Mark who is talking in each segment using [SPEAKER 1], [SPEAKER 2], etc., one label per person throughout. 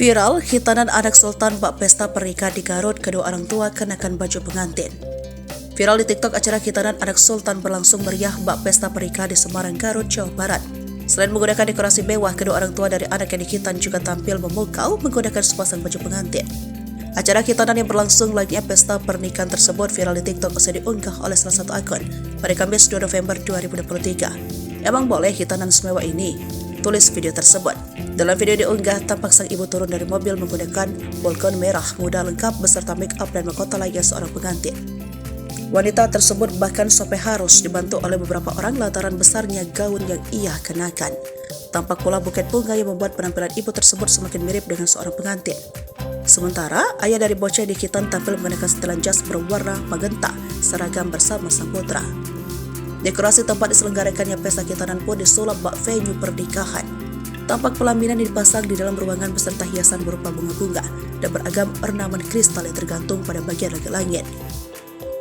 [SPEAKER 1] Viral, hitanan anak sultan bak pesta pernikahan di Garut, kedua orang tua kenakan baju pengantin. Viral di TikTok, acara hitanan anak sultan berlangsung meriah bak pesta pernikahan di Semarang, Garut, Jawa Barat. Selain menggunakan dekorasi mewah, kedua orang tua dari anak yang dihitan juga tampil memukau menggunakan sepasang baju pengantin. Acara hitanan yang berlangsung layaknya pesta pernikahan tersebut viral di TikTok usai diunggah oleh salah satu akun pada Kamis 2 November 2023. Emang boleh hitanan semewah ini? Tulis video tersebut. Dalam video diunggah, tampak sang ibu turun dari mobil menggunakan balkon merah muda lengkap beserta make up dan mahkota layaknya seorang pengantin. Wanita tersebut bahkan sampai harus dibantu oleh beberapa orang lantaran besarnya gaun yang ia kenakan. Tampak pula buket bunga yang membuat penampilan ibu tersebut semakin mirip dengan seorang pengantin. Sementara, ayah dari bocah dihitan tampil menggunakan setelan jas berwarna magenta seragam bersama sang putra. Dekorasi tempat diselenggarakannya pesta hitanan pun disulap bak venue pernikahan. Tampak pelaminan yang dipasang di dalam ruangan beserta hiasan berupa bunga-bunga dan beragam ornamen kristal yang tergantung pada bagian langit-langit.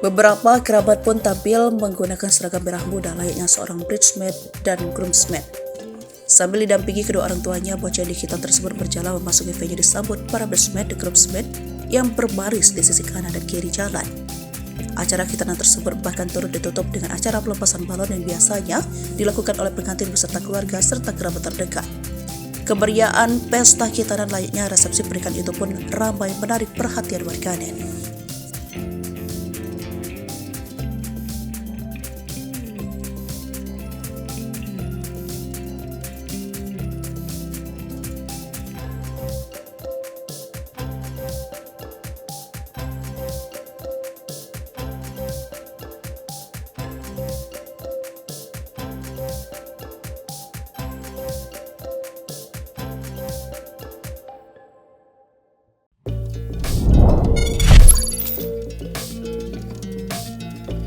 [SPEAKER 1] Beberapa kerabat pun tampil menggunakan seragam merah muda layaknya seorang bridesmaid dan groomsmaid. Sambil didampingi kedua orang tuanya, bocah dihitan tersebut berjalan memasuki venue disambut para bridesmaid dan groomsmaid yang berbaris di sisi kanan dan kiri jalan. Acara hitanan tersebut bahkan turut ditutup dengan acara pelepasan balon yang biasanya dilakukan oleh pengantin beserta keluarga serta kerabat terdekat. Kemeriahan pesta hitanan layaknya resepsi pernikahan itu pun ramai menarik perhatian warganet.